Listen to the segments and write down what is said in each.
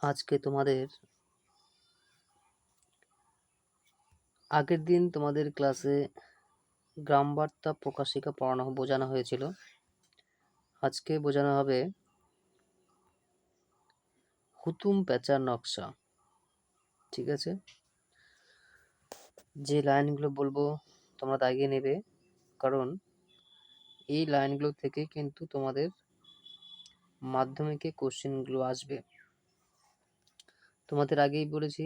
আজকে তোমাদের আগের দিন তোমাদের ক্লাসে গ্রাম বার্তা প্রকাশিকা বোঝানো হয়েছিল। আজকে বোঝানো হবে হুতুম প্যাঁচার নকশা। ঠিক আছে, যে লাইনগুলো বলবো তোমরা দাগিয়ে নেবে, কারণ এই লাইনগুলো থেকে কিন্তু তোমাদের মাধ্যমিকে কোশ্চেনগুলো আসবে। তোমাদের আগেই বলেছি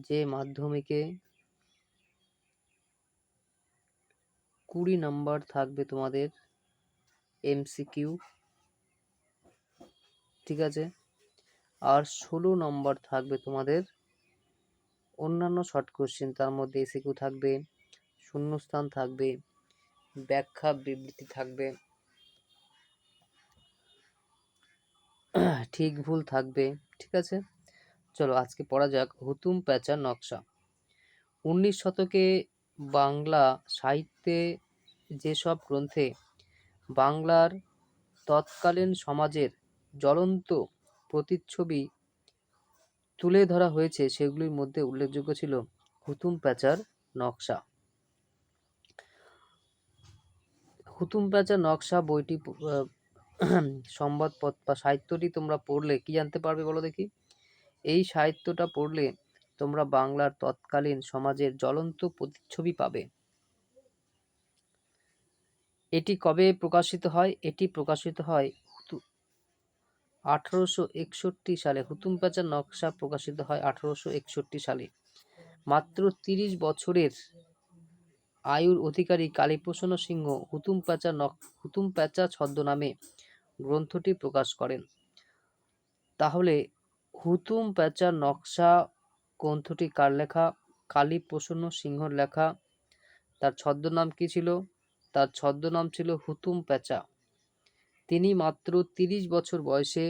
যে মাধ্যমিকে 20 নাম্বার থাকবে তোমাদের এমসিকিউ, ঠিক আছে, আর 16 নম্বর থাকবে তোমাদের অন্যান্য শর্ট কোশ্চেন। তার মধ্যে এসিকিউ থাকবে, শূন্যস্থান থাকবে, ব্যাখ্যা বিবৃতি থাকবে, ঠিক ভুল থাকবে। ঠিক আছে, চলো আজকে পড়া যাক হুতুম প্যাঁচার নকশা। 19 শতকে বাংলা সাহিত্যে যেসব গ্রন্থে বাংলার তৎকালীন সমাজের জ্বলন্ত প্রতিচ্ছবি তুলে ধরা হয়েছে সেগুলির মধ্যে উল্লেখযোগ্য ছিল হুতুম প্যাঁচার নকশা। হুতুম প্যাঁচার নকশা বইটি সংবাদপত্র বা সাহিত্যটি তোমরা পড়লে কি জানতে পারবে বলো দেখি? এই সাহিত্যটা পড়লে তোমরা বাংলার তৎকালীন সমাজের জ্বলন্ত প্রতিচ্ছবি পাবে। এটি কবে প্রকাশিত হয়? এটি প্রকাশিত হয় 1861 সালে। হুতুম প্যাঁচার নকশা প্রকাশিত হয় 1861 সালে। মাত্র 30 বছরের আয়ুর অধিকারী কালীপ্রসন্ন সিংহ হুতুম প্যাঁচা ছদ্মনামে গ্রন্থটি প্রকাশ করেন। তাহলে হুতুম প্যাঁচার নকশা গ্রন্থটি কার লেখা? কালীপ্রসন্ন সিংহর লেখা। তার ছদ্মনাম কি ছিল? তার ছদ্মনাম ছিল হুতুম প্যাঁচা। তিনি মাত্র 30 বছর বয়সে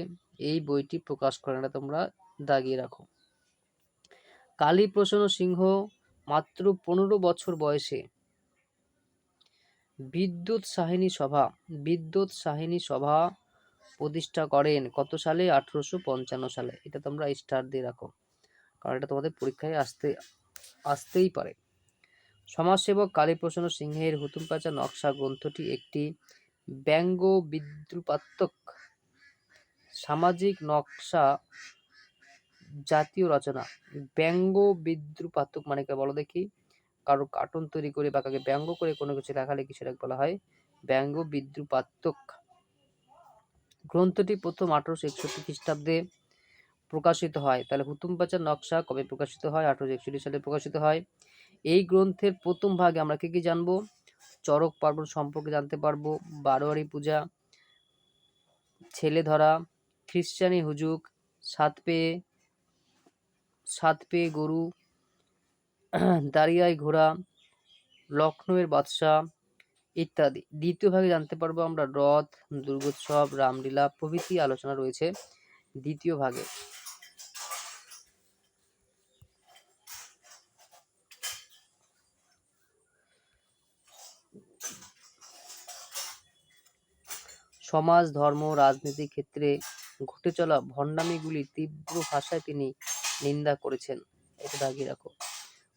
এই বইটি প্রকাশ করেন। এটা তোমরা দাগিয়ে রাখো। কালীপ্রসন্ন সিংহ মাত্র 15 বছর বয়সে বিদ্যুৎ সাহিনী সভা প্রতিষ্ঠা করেন। কত সালে? 1855 সালে। এটা তোমরা স্টার দিয়ে রাখো, কারণ এটা তোমাদের পরীক্ষায় আসতেই পারে। সমাজসেবক কালীপ্রসন্ন সিংহের হুতুম প্যাঁচা নকশা গ্রন্থটি একটি ব্যঙ্গ বিদ্রুপাত্মক সামাজিক নকশা জাতীয় রচনা। ব্যঙ্গ বিদ্রুপাত্মক মানে কে বলো দেখি? কারো কার্টুন তৈরি করে বা কাকে ব্যঙ্গ করে কোনো কিছু লেখালেখি, সেটাকে বলা হয় ব্যঙ্গ বিদ্রুপাত্মক। গ্রন্থটি প্রথম 1861 খ্রিস্টাব্দে প্রকাশিত হয়। তাহলে হুতুম প্যাঁচার নকশা কবে প্রকাশিত হয়? 1861 সালে প্রকাশিত হয়। এই গ্রন্থের প্রথম ভাগে আমরা কি জানবো? চড়ক পার্বণ সম্পর্কে জানতে পারবো, বারোয়ারি পূজা, ছেলে ধরা, খ্রিস্টানি হুজুগ, সাত পেয়ে গরু, দাঁড়িয়ায় ঘোড়া, লখনৌয়ের বাদশাহ ইত্যাদি। দ্বিতীয় ভাগে জানতে পারবো আমরা রথ, দুর্গোৎসব, রামলীলা প্রভৃতি আলোচনা রয়েছে দ্বিতীয় ভাগে। সমাজ, ধর্ম, রাজনীতির ক্ষেত্রে ঘটে চলা ভণ্ডামিগুলি তীব্র ভাষায় তিনি নিন্দা করেছেন। এটা দাগিয়ে রাখো।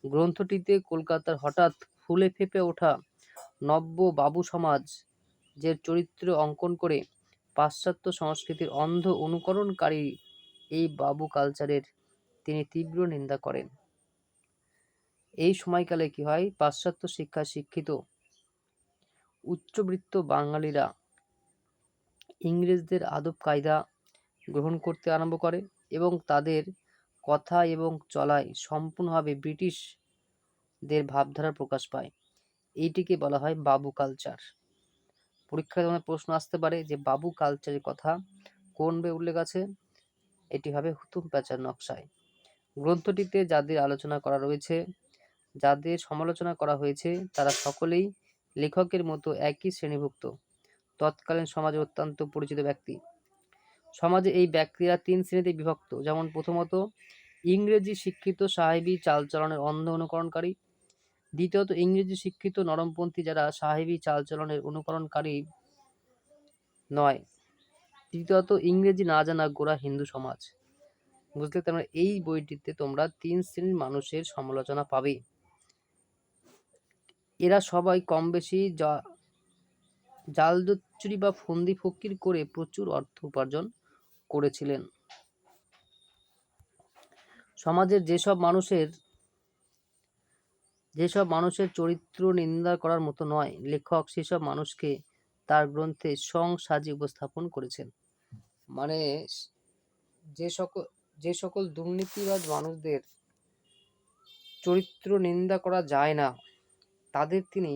গ্রন্থটিতে কলকাতার হঠাৎ ফুলে ফেঁপে ওঠা নব্য বাবু সমাজ যে চরিত্র অঙ্কন করে পাশ্চাত্য সংস্কৃতির অন্ধ অনুকরণকারী এই বাবু কালচারের তিনি তীব্র নিন্দা করেন। এই সময়কালে কি হয়? পাশ্চাত্য শিক্ষায় শিক্ষিত উচ্চবিত্ত বাঙালিরা ইংরেজদের আদব কায়দা গ্রহণ করতে আরম্ভ করে এবং তাদের কথা এবং চলায় সম্পূর্ণভাবে ব্রিটিশদের ভাবধারা প্রকাশ পায়। এইটিকে বলা হয় বাবু কালচার। পরীক্ষায় তোমাদের প্রশ্ন আসতে পারে যে বাবু কালচারের কথা কোন বইয়ে উল্লেখ আছে? এটি হবে হুতুম প্যাঁচার নকশায়। গ্রন্থটিতে যাদের সমালোচনা করা হয়েছে তারা সকলেই লেখকের মতো একই শ্রেণীভুক্ত তৎকালীন সমাজে অত্যন্ত পরিচিত ব্যক্তি। সমাজে এই ব্যক্তিরা 3 শ্রেণীতে বিভক্ত। যেমন প্রথমত ইংরেজি শিক্ষিত সাহেবী চালচলনের অন্ধ অনুকরণকারী। দ্বিতীয়ত ইংরেজি শিক্ষিত নরমপন্থী যারা সাহেবী চালচলনের অনুকরণকারী নয়। তৃতীয়ত ইংরেজি না জানা গোঁড়া হিন্দু সমাজ। বুঝলে? তোমরা এই বইটিতে তোমরা 3 শ্রেণীর মানুষের সমালোচনা পাবে। এরা সবাই কম বেশি জালদস্যুরি বা ফন্দি ফকির করে প্রচুর অর্থ উপার্জন করেছিলেন। সমাজের যেসব মানুষের চরিত্র নিন্দা করার মতো নয়, লেখক সেসব মানুষকে তার গ্রন্থে সাজিয়ে উপস্থাপন করেছেন। মানে যে সকল দুর্নীতিবাজ মানুষদের চরিত্র নিন্দা করা যায় না, তাদের তিনি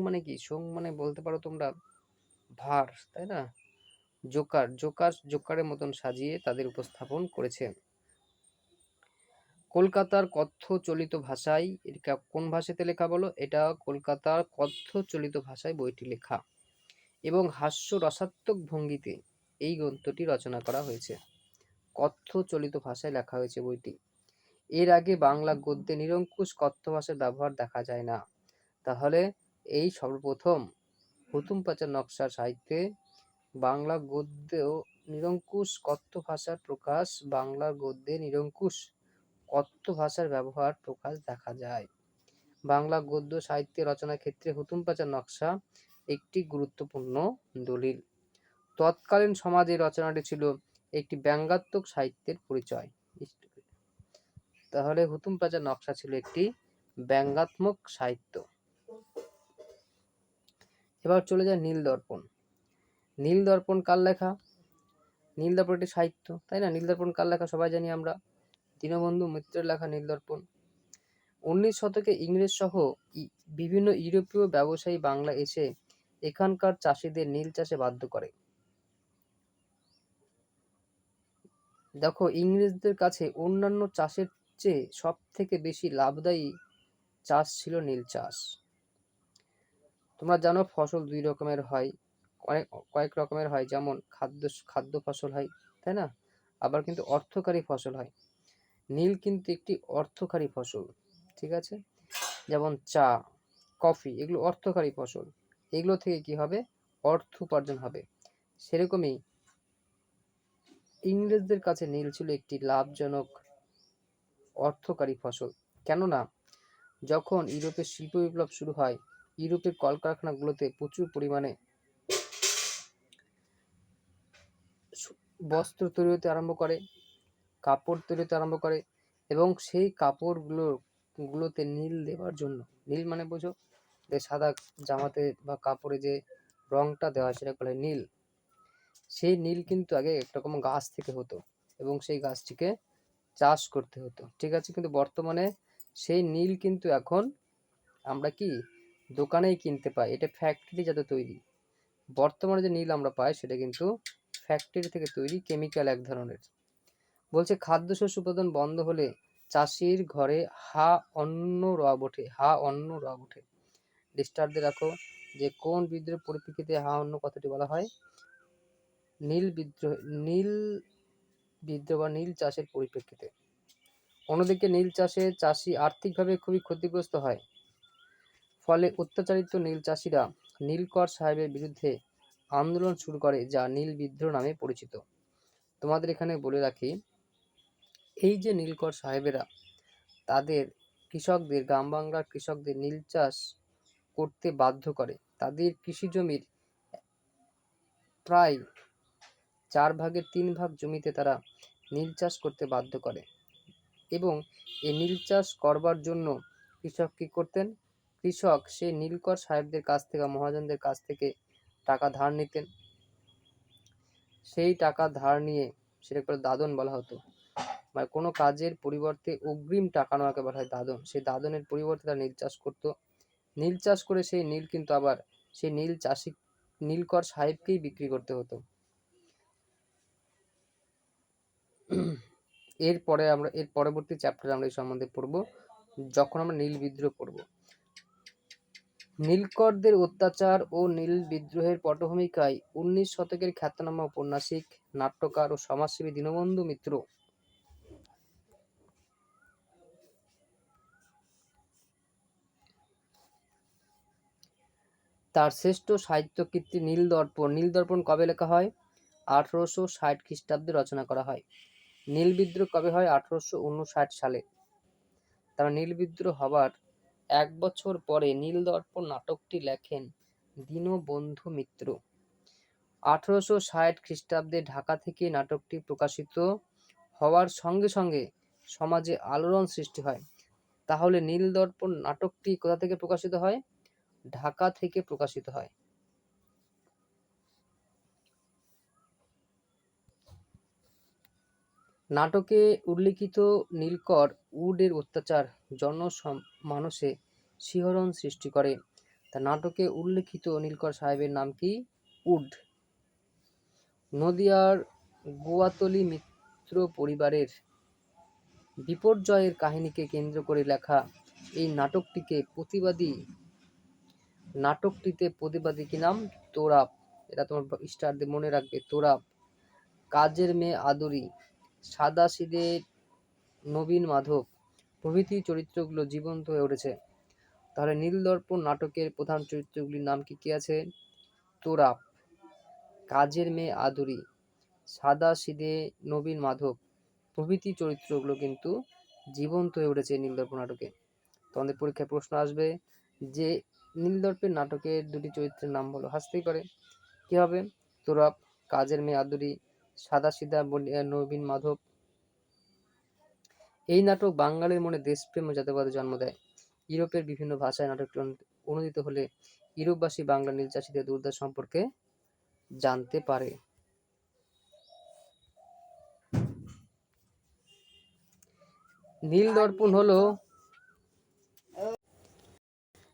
মানে কি? মানে বলতে পারো তোমরা ভার, তাই না? জোকারের মতন সাজিয়ে তাদের উপস্থাপন করেছেন। কলকাতার কথ্য চলিত ভাষায়, এটা কোন ভাষাতে লেখা বলো? এটা কলকাতার কথ্য চলিত ভাষায় বইটি লেখা এবং হাস্য রসাত্মক ভঙ্গিতে এই গ্রন্থটি রচনা করা হয়েছে। কথ্য চলিত ভাষায় লেখা হয়েছে বইটি। এর আগে বাংলা গদ্যে নিরঙ্কুশ কথ্য ভাষার ব্যবহার দেখা যায় না। তাহলে এই সর্বপ্রথম হুতুম প্যাঁচার নকশার সাহিত্যে বাংলা গদ্যেও নিরঙ্কুশ কথ্য ভাষার প্রকাশ, বাংলা গদ্যে নিরঙ্কুশ কথ্য ভাষার ব্যবহার প্রকাশ দেখা যায়। বাংলা গদ্য সাহিত্য রচনার ক্ষেত্রে হুতুম প্যাঁচার নকশা একটি গুরুত্বপূর্ণ দলিল। তৎকালীন সমাজে রচনাটি ছিল একটি ব্যঙ্গাত্মক সাহিত্যের পরিচয়। তাহলে হুতুম প্যাঁচার নকশা ছিল একটি ব্যঙ্গাত্মক সাহিত্য। এবার চলে যায় নীল দর্পণ। নীল দর্পণ কার লেখা? নীল দর্পণ একটি সাহিত্য, তাই না? নীল দর্পণ কার লেখা সবাই জানি আমরা, দীনবন্ধু মিত্রের লেখা নীল দর্পণ। 19 শতকে ইংরেজ সহ বিভিন্ন ইউরোপীয় ব্যবসায়ী বাংলা এসে এখানকার চাষিদের নীল চাষে বাধ্য করে। দেখো, ইংরেজদের কাছে অন্যান্য চাষের চেয়ে সব থেকে বেশি লাভদায়ী চাষ ছিল নীল চাষ। তোমরা জানো ফসল দুই রকমের হয়, কয়েক রকমের হয়, যেমন খাদ্য ফসল হয়, তাই না? আবার কিন্তু অর্থকারী ফসল হয়। নীল কিন্তু একটি অর্থকারী ফসল, ঠিক আছে? যেমন চা, কফি, এগুলো অর্থকারী ফসল, এগুলো থেকে কি হবে? অর্থ উপার্জন হবে। সেরকমই ইংরেজদের কাছে নীল ছিল একটি লাভজনক অর্থকারী ফসল। কেননা যখন ইউরোপের শিল্প বিপ্লব শুরু হয়, ইউরোপের কলকারখানাগুলোতে প্রচুর পরিমাণে বস্ত্র তৈরি হতে আরম্ভ করে, কাপড় তৈরি হতে আরম্ভ করে, এবং সেই কাপড়গুলোতে নীল দেওয়ার জন্য, নীল মানে বোঝো যে সাদা জামাতে বা কাপড়ে যে রংটা দেওয়া হয় সেটা বলে নীল। সেই নীল কিন্তু আগে একরকম গাছ থেকে হতো এবং সেই গাছটিকে চাষ করতে হতো, ঠিক আছে? কিন্তু বর্তমানে সেই নীল কিন্তু এখন আমরা কি দোকানেই কিনতে পাই, এটা ফ্যাক্টরি যাতে তৈরি। বর্তমানে যে নীল আমরা পাই সেটা কিন্তু ফ্যাক্টরি থেকে তৈরি, কেমিক্যাল এক ধরনের। বলছে খাদ্যশস্য উৎপাদন বন্ধ হলে চাষির ঘরে হা অন্ন রব ওঠে। ডিস্টার্বদের রাখো যে কোন বিদ্রোহের পরিপ্রেক্ষিতে হা অন্ন কথাটি বলা হয়? নীল বিদ্রোহ বা নীল চাষের পরিপ্রেক্ষিতে। অন্যদিকে নীল চাষে চাষি আর্থিকভাবে খুবই ক্ষতিগ্রস্ত হয়। ফলে অত্যাচারিত নীল চাষিরা নীলকর সাহেবের বিরুদ্ধে আন্দোলন শুরু করে, যা নীল বিদ্রোহ নামে পরিচিত। তোমাদের এখানে বলে রাখি, এই যে নীলকর সাহেবেরা তাদের কৃষকদের, গ্রাম বাংলার কৃষকদের নীল চাষ করতে বাধ্য করে। তাদের কৃষি জমির প্রায় 4 ভাগের 3 ভাগ জমিতে তারা নীল চাষ করতে বাধ্য করে এবং এই নীল চাষ করবার জন্য কৃষক কি করতেন? কৃষক সেই নীলকর সাহেবদের কাছ থেকে, মহাজনদের কাছ থেকে টাকা ধার নিতেন। সেই টাকা ধার নিয়ে সেটা করে দাদন বলা হতো, মানে কোনো কাজের পরিবর্তে অগ্রিম টাকা নেওয়াকে বলা হয় দাদন। সেই দাদনের পরিবর্তে তারা নীল চাষ করতো। নীল চাষ করে সেই নীল কিন্তু আবার সেই নীলকর সাহেবকেই বিক্রি করতে হতো। এর পরবর্তী চ্যাপ্টারে আমরা এই সম্বন্ধে পড়বো, যখন আমরা নীল বিদ্রোহ পড়ব। নীলকরদের অত্যাচার ও নীল বিদ্রোহের পটভূমিকায় 19 শতকের খ্যাতনামা ঔপন্যাসিক, নাট্যকার ও সমাজসেবী দীনবন্ধু মিত্র তার শ্রেষ্ঠ সাহিত্যকৃতি নীল দর্পণ কবে লেখা হয়? 1860 খ্রিস্টাব্দে রচনা করা হয়। নীল বিদ্রোহ কবে হয়? 1859 সালে। তারা নীল বিদ্রোহ হবার 1 বছর পরে নীলদর্পণ নাটকটি লেখেন দীনবন্ধু মিত্র। 1860 খ্রিস্টাব্দে ঢাকা থেকে নাটকটি প্রকাশিত হওয়ার সঙ্গে সঙ্গে সমাজে আলোড়ন সৃষ্টি হয়। তাহলে নীলদর্পণ নাটকটি কোথা থেকে প্রকাশিত হয়? ঢাকা থেকে প্রকাশিত হয়। নাটকে উল্লিখিত নীলকর উডের অত্যাচার জনমানসে শিহরণ সৃষ্টি করে। তা নাটকে উল্লিখিত নীলকর সাহেবের নাম কি? উড। নদিয়ার গোয়াতলী মিত্র পরিবারের বিপর্যয়ের কাহিনীকে কেন্দ্র করে লেখা এই নাটকটিতে প্রতিবাদী কি নাম? তোরাব। এটা তোমার স্টার দিয়ে মনে রাখবে, তোরাব। কাজের মেয়ে আদুরি, সাদাসিধে নবীন মাধব প্রভৃতি চরিত্রগুলো জীবন্ত হয়ে উঠেছে। তাহলে নীলদর্পণ নাটকের প্রধান চরিত্রগুলির নাম কি কি আছে? তোরাব, কাজের মেয়ে আদুরি, সাদাসিধে নবীন মাধব প্রভৃতি চরিত্রগুলো কিন্তু জীবন্ত হয়ে উঠেছে নীলদর্পণ নাটকে। তোমাদের পরীক্ষায় প্রশ্ন আসবে যে নীলদর্পণ নাটকের দুটি চরিত্রের নাম বলো, হাসতেই পারে। কি হবে? তোরাব, কাজের মেয়ে আদুরি, সাদাসিধা নবীন মাধব। এই নাটক বাঙালির মনে দেশপ্রেম ও জাতীয়তাবাদের জন্ম দেয়। ইউরোপের বিভিন্ন ভাষায় নাটকটি অনুদিত হলে ইউরোপবাসী বাংলা নীল চাষীদের দুর্দশা সম্পর্কে জানতে পারে।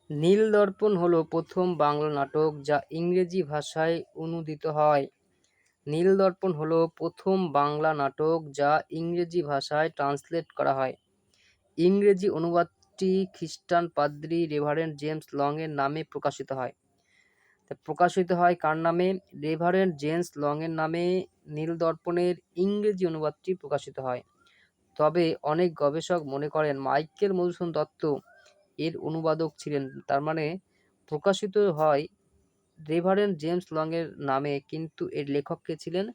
নীলদর্পণ হলো প্রথম বাংলা নাটক যা ইংরেজি ভাষায় অনুদিত হয়। নীলদর্পণ হলো প্রথম বাংলা নাটক যা ইংরেজি ভাষায় ট্রান্সলেট করা হয়। ইংরেজি অনুবাদটি খ্রিস্টান পাদ্রী রেভারেন্ড জেমস লং এর নামে প্রকাশিত হয়। কার নামে? রেভারেন্ড জেমস লং এর নামে নীলদর্পণের ইংরেজি অনুবাদটি প্রকাশিত হয়। তবে অনেক গবেষক মনে করেন মাইকেল মধুসূদন দত্ত এর অনুবাদক ছিলেন। তার মানে প্রকাশিত হয় রেভারেন্ড জেমস লং এর নামে, কিন্তু এর লেখক কে ছিলেন?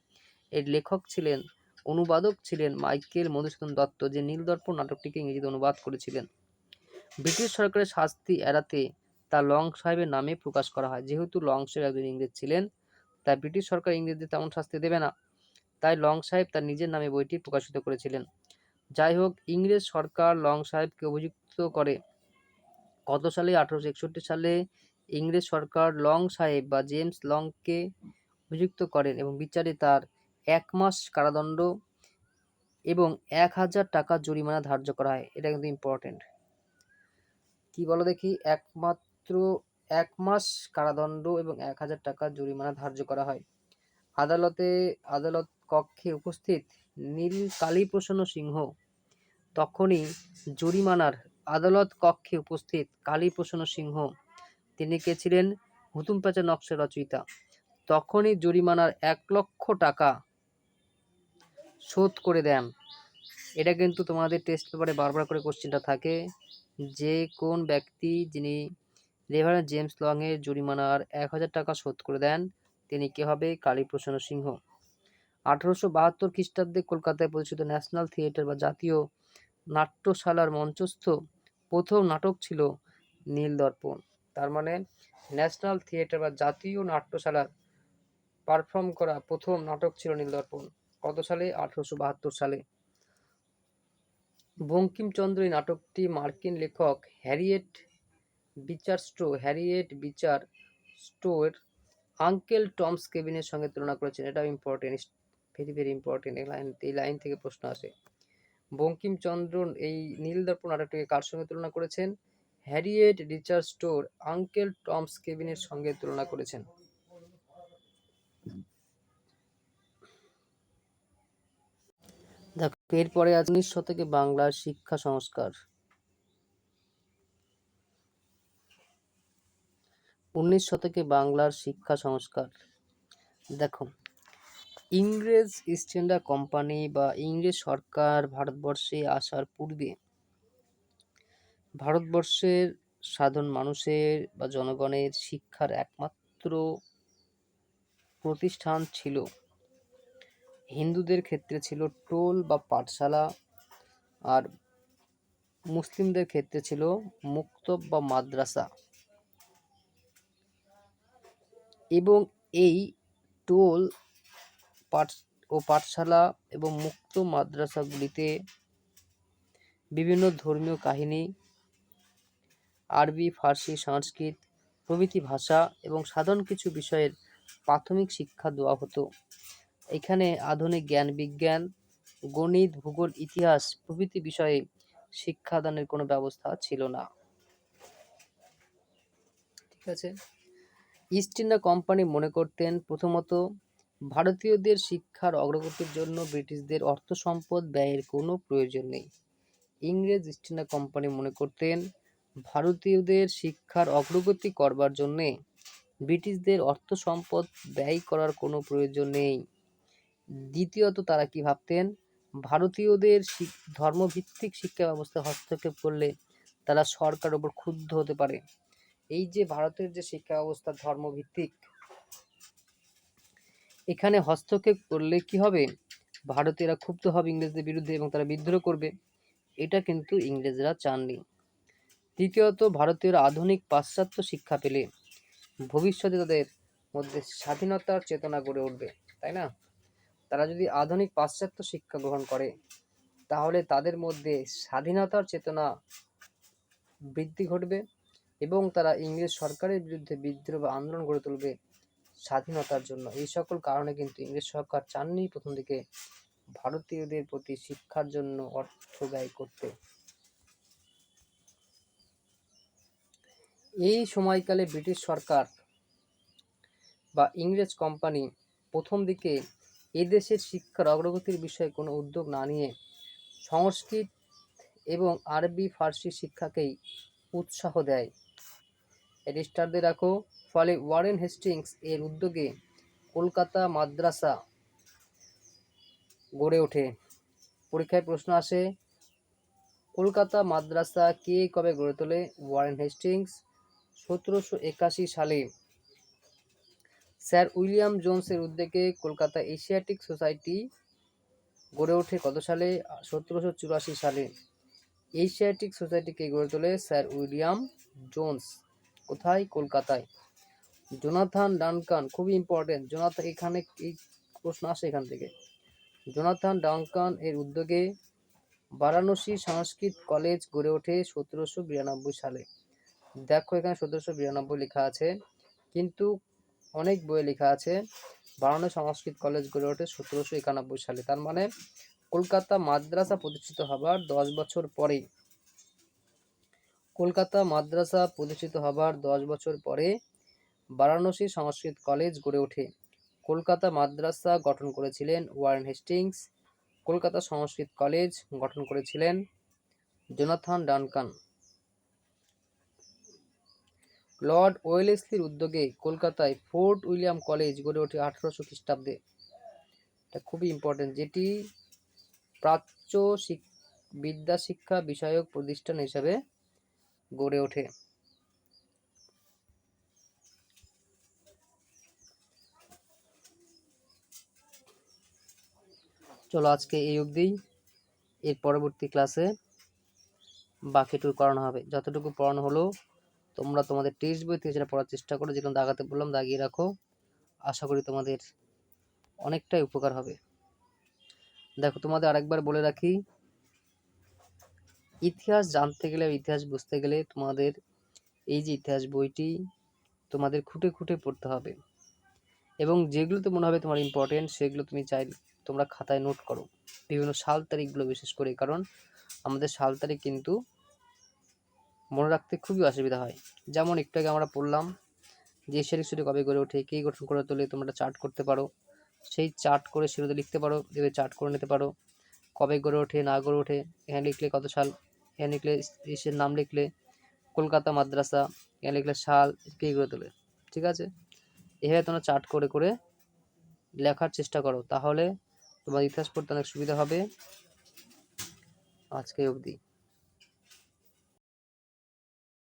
এর লেখক ছিলেন, অনুবাদক ছিলেন মাইকেল মধুসূদন দত্ত, যে নীলদর্পণ নাটকটিকে ইংরেজিতে অনুবাদ করেছিলেন। ব্রিটিশ সরকারের শাস্তি এড়াতে তা লং সাহেবের নামে প্রকাশ করা হয়। যেহেতু লং সাহেব একজন ইংরেজ ছিলেন, তাই ব্রিটিশ সরকার ইংরেজদের তেমন শাস্তি দেবে না, তাই লং সাহেব তার নিজের নামে বইটি প্রকাশিত করেছিলেন। যাই হোক, ইংরেজ সরকার লং সাহেবকে অভিযুক্ত করে। কত সালে? 1861 সালে ইংরেজ সরকার লং সাহেব বা জেমস লংকে অভিযুক্ত করেন এবং বিচারে তার 1 মাস কারাদণ্ড এবং 1000 টাকা জরিমানা ধার্য করা হয়। এটা কিন্তু ইম্পর্টেন্ট। কি বলো দেখি? একমাত্র 1 মাস কারাদণ্ড এবং 1000 টাকা জরিমানা ধার্য করা হয়। আদালত কক্ষে উপস্থিত নীল কালীপ্রসন্ন সিংহ তখনই জরিমানার তিনি কে ছিলেন? হুতুম প্যাঁচা নকশা রচয়িতা। তখনই জরিমানার 1 লক্ষ টাকা শোধ করে দেন। এটা কিন্তু তোমাদের টেস্ট পেপারে বারবার করে কোশ্চেনটা থাকে, যে কোন ব্যক্তি যিনি রেভারেন্ড জেমস লং এর জরিমানার 1000 টাকা শোধ করে দেন তিনি কে হবে? কালীপ্রসন্ন সিংহ। 1872 খ্রিস্টাব্দে কলকাতায় প্রতিষ্ঠিত ন্যাশনাল থিয়েটার বা জাতীয় নাট্যশালার মঞ্চস্থ প্রথম নাটক ছিল নীলদর্পণ। তার মানে ন্যাশনাল থিয়েটার বা জাতীয় নাট্যশালার পারফর্ম করা প্রথম নাটক ছিল নীলদর্পণ। কত সালে? 1872 সালে। বঙ্কিমচন্দ্র এই নাটকটি মার্কিন লেখক হ্যারিয়েট বিচার স্টোর আঙ্কেল টমস কেবিনের সঙ্গে তুলনা করেছেন। এটা ইম্পর্টেন্ট, ভেরি ভেরি ইম্পর্টেন্ট। এই লাইন থেকে প্রশ্ন আসে। বঙ্কিমচন্দ্র এই নীলদর্পণ নাটকটিকে কার সঙ্গে তুলনা করেছেন? Harriet Richard Stowe Uncle Tom's কেবিনের সঙ্গে তুলনা করেছেন। দেখো, এরপরে আছে 19 শতকে বাংলার শিক্ষা সংস্কার। 19 শতকে বাংলার শিক্ষা সংস্কার। দেখো, ইংরেজ ইস্ট ইন্ডিয়া কোম্পানি বা ইংরেজ সরকার ভারতবর্ষে আসার পূর্বে ভারতবর্ষের সাধারণ মানুষের বা জনগণের শিক্ষার একমাত্র প্রতিষ্ঠান ছিল হিন্দুদের ক্ষেত্রে ছিল টোল বা পাঠশালা, আর মুসলিমদের ক্ষেত্রে ছিল মুক্তব বা মাদ্রাসা। এবং এই টোল ও পাঠশালা এবং মুক্ত মাদ্রাসাগুলিতে বিভিন্ন ধর্মীয় কাহিনী, আরবি, ফার্সি, সংস্কৃত প্রভৃতি ভাষা এবং সাধারণ কিছু বিষয়ের প্রাথমিক শিক্ষা দেওয়া হতো। এখানে আধুনিক জ্ঞান বিজ্ঞান, গণিত, ভূগোল, ইতিহাস প্রভৃতি বিষয়ে শিক্ষাদানের কোনো ব্যবস্থা ছিল না। ঠিক আছে। ইস্ট ইন্ডিয়া কোম্পানি মনে করতেন প্রথমত ভারতীয়দের শিক্ষার অগ্রগতির জন্য ব্রিটিশদের অর্থ সম্পদ ব্যয়ের কোনো প্রয়োজন নেই। ইংরেজ ইস্ট ইন্ডিয়া কোম্পানি মনে করতেন ভারতীয়দের শিক্ষার অগ্রগতি করবার জন্যে ব্রিটিশদের অর্থ সম্পদ ব্যয় করার কোনো প্রয়োজন নেই। দ্বিতীয়ত তারা কি ভাবতেন, ভারতীয়দের ধর্মভিত্তিক শিক্ষা ব্যবস্থা হস্তক্ষেপ করলে তারা সরকারের উপর ক্ষুব্ধ হতে পারে। এই যে ভারতের যে শিক্ষা ব্যবস্থা ধর্মভিত্তিক, এখানে হস্তক্ষেপ করলে কি হবে, ভারতীয়রা ক্ষুব্ধ হবে ইংরেজদের বিরুদ্ধে এবং তারা বিদ্রোহ করবে। এটা কিন্তু ইংরেজরা চাননি। তৃতীয়ত ভারতীয়রা আধুনিক পাশ্চাত্য শিক্ষা পেলে ভবিষ্যতে তাদের মধ্যে স্বাধীনতার চেতনা গড়ে উঠবে, তাই না? তারা যদি আধুনিক পাশ্চাত্য শিক্ষা গ্রহণ করে তাহলে তাদের মধ্যে স্বাধীনতার চেতনা বৃদ্ধি ঘটবে এবং তারা ইংরেজ সরকারের বিরুদ্ধে বিদ্রোহ বা আন্দোলন গড়ে তুলবে স্বাধীনতার জন্য। এই সকল কারণে কিন্তু ইংরেজ সরকার চাননি প্রথম দিকে ভারতীয়দের প্রতি শিক্ষার জন্য অর্থ ব্যয় করতে। এই সময়কালে ব্রিটিশ সরকার বা ইংরেজ কোম্পানি প্রথম দিকে এদেশের শিক্ষার অগ্রগতির বিষয়ে কোনো উদ্যোগ না নিয়ে সংস্কৃত এবং আরবি ফার্সি শিক্ষাকেই উৎসাহ দেয়। রেজিস্টারদের রাখো। ফলে ওয়ারেন হেস্টিংস এর উদ্যোগে কলকাতা মাদ্রাসা গড়ে ওঠে। পরীক্ষায় প্রশ্ন আসে, কলকাতা মাদ্রাসা কে কবে গড়ে তোলে? ওয়ারেন হেস্টিংস 1781 সালে স্যার উইলিয়াম জোন্সের উদ্যোগে কলকাতা এশিয়াটিক সোসাইটি গড়ে ওঠে। কত সালে? 1784 সালে। এশিয়াটিক সোসাইটিকে গড়ে তোলে স্যার উইলিয়াম জোন্স। কোথায়? কলকাতায়। জোনাথন ডানকান, খুবই ইম্পর্টেন্ট, জোনাথন, এখানে এই প্রশ্ন আসে এখান থেকে। জোনাথন ডানকান এর উদ্যোগে বারাণসী সংস্কৃত কলেজ গড়ে ওঠে 1792 সালে। দেখো এখানে 1792 লেখা আছে, কিন্তু অনেক বইয়ে লেখা আছে বারাণসী সংস্কৃত কলেজ গড়ে ওঠে 1791 সালে। তার মানে কলকাতা মাদ্রাসা প্রতিষ্ঠিত হবার 10 বছর পরে, কলকাতা মাদ্রাসা প্রতিষ্ঠিত হবার 10 বছর পরে বারাণসী সংস্কৃত কলেজ গড়ে ওঠে। কলকাতা মাদ্রাসা গঠন করেছিলেন ওয়ারেন হেস্টিংস, কলকাতা সংস্কৃত কলেজ গঠন করেছিলেন জোনাথন ডানকান। লর্ড ওয়েলেসলির উদ্যোগে কলকাতায় ফোর্ট উইলিয়াম কলেজ গড়ে ওঠে 1800 খ্রিস্টাব্দে। এটা খুবই ইম্পর্টেন্ট, যেটি প্রাচ্য বিদ্যা শিক্ষা বিষয়ক প্রতিষ্ঠান হিসেবে গড়ে ওঠে। চলো আজকে এই অবধি, এর পরবর্তী ক্লাসে বাকিটুকু করানো হবে। যতটুকু পড়ানো হলো তোমরা তোমাদের টেক্সট বই থেকে সেটা পড়ার চেষ্টা করো, যেগুলো দাগাতে বললাম দাগিয়ে রাখো। আশা করি তোমাদের অনেকটাই উপকার হবে। দেখো তোমাদের আরেকবার বলে রাখি, ইতিহাস জানতে গেলে, ইতিহাস বুঝতে গেলে তোমাদের এই যে ইতিহাস বইটি তোমাদের খুঁটে খুঁটে পড়তে হবে এবং যেগুলোতে মনে হবে তোমার ইম্পর্টেন্ট সেগুলো তুমি তোমরা খাতায় নোট করো, বিভিন্ন সাল তারিখগুলো বিশেষ করে, কারণ আমাদের সাল তারিখ কিন্তু মনে রাখতে খুবই অসুবিধা হয়। যেমন একটু আগে আমরা পড়লাম যে এশিয়াটিক সোসাইটি কবে গড়ে ওঠে, কে গঠন করে তোলে, তোমরা চার্ট করতে পারো, সেই চার্ট করে সেগুলো লিখতে পারো, এভাবে চার্ট করে নিতে পারো। কবে গড়ে ওঠে না গড়ে ওঠে এখানে লিখলে, কত সাল এখানে লিখলে, দেশের নাম লিখলে, কলকাতা মাদ্রাসা এখানে লিখলে সাল, কে গড়ে তোলে। ঠিক আছে, এভাবে তোমরা চার্ট করে করে লেখার চেষ্টা করো, তাহলে তোমার ইতিহাস পড়তে অনেক সুবিধা হবে। আজকে অবধি।